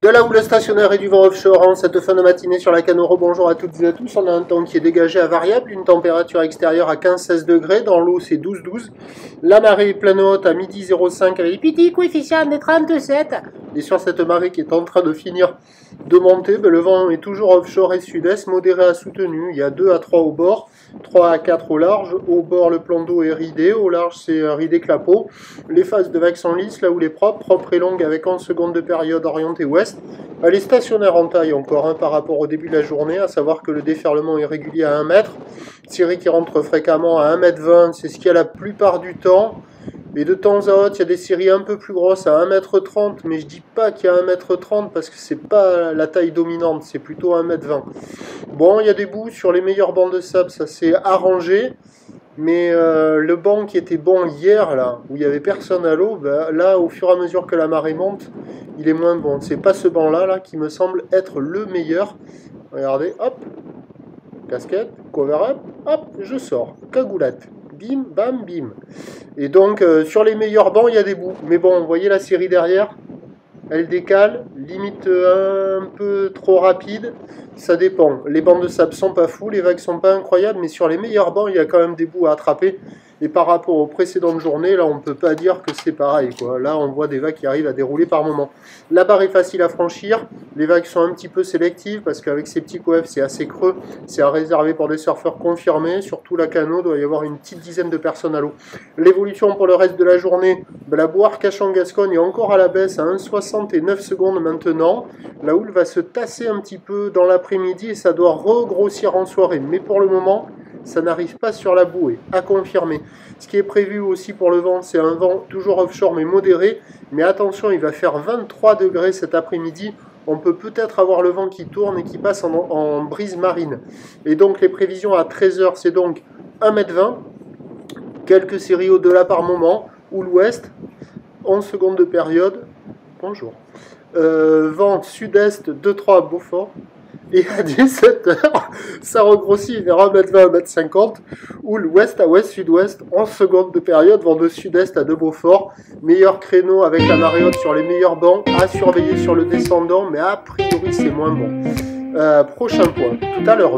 De la houle stationnaire et du vent offshore en cette fin de matinée sur la Canoro. Bonjour à toutes et à tous. On a un temps qui est dégagé à variable, une température extérieure à 15-16 degrés, dans l'eau c'est 12-12. La marée est pleine haute à midi 05 avec des petits coefficients de 37. Et sur cette marée qui est en train de finir de monter, le vent est toujours offshore et sud-est, modéré à soutenu. Il y a 2 à 3 au bord, 3 à 4 au large. Au bord, le plan d'eau est ridé, au large c'est ridé clapot. Les phases de vagues sont lisses, là où les propres et longues avec 11 secondes de période orientée ouest. Elle est stationnaire en taille encore par rapport au début de la journée, à savoir que le déferlement est régulier à 1 mètre. Série qui rentre fréquemment à 1,20 m, c'est ce qu'il y a la plupart du temps. Et de temps à autre, il y a des séries un peu plus grosses à 1,30 m, mais je dis pas qu'il y a 1,30 m parce que c'est pas la taille dominante, c'est plutôt 1,20 m. Bon, il y a des bouts sur les meilleurs bancs de sable, ça s'est arrangé. Mais le banc qui était bon hier, là, où il n'y avait personne à l'eau, là, au fur et à mesure que la marée monte, il est moins bon. C'est pas ce banc-là là, qui me semble être le meilleur. Regardez, hop, casquette, cover-up, hop, je sors, cagoulette, bim, bam, bim. Et donc, sur les meilleurs bancs, il y a des bouts. Mais bon, vous voyez la série derrière, elle décale, limite un peu trop rapide, ça dépend. Les bancs de sable sont pas fous, les vagues sont pas incroyables, mais sur les meilleurs bancs, il y a quand même des bouts à attraper. Et par rapport aux précédentes journées, là, on ne peut pas dire que c'est pareil, quoi. Là, on voit des vagues qui arrivent à dérouler par moment. La barre est facile à franchir. Les vagues sont un petit peu sélectives parce qu'avec ces petits coefs, c'est assez creux. C'est à réserver pour des surfeurs confirmés. Surtout la Cano, doit y avoir une petite dizaine de personnes à l'eau. L'évolution pour le reste de la journée, la boire Cachan-Gascogne est encore à la baisse à 1,69 secondes maintenant. La houle va se tasser un petit peu dans l'après-midi et ça doit regrossir en soirée. Mais pour le moment, ça n'arrive pas sur la bouée, à confirmer. Ce qui est prévu aussi pour le vent, c'est un vent toujours offshore mais modéré. Mais attention, il va faire 23 degrés cet après-midi. On peut peut-être avoir le vent qui tourne et qui passe en brise marine. Et donc les prévisions à 13 h, c'est donc 1,20 m, quelques séries au-delà par moment, ou l'ouest, 11 secondes de période. Bonjour. Vent sud-est 2-3 à Beaufort. Et à 17 h, ça regrossit vers 1,20 m, 1,50 m, ou l'ouest à ouest-sud-ouest, 11 secondes de période, vent de sud-est à de Beaufort. Meilleur créneau avec la marée haute sur les meilleurs bancs, à surveiller sur le descendant, mais a priori c'est moins bon. Prochain point, tout à l'heure.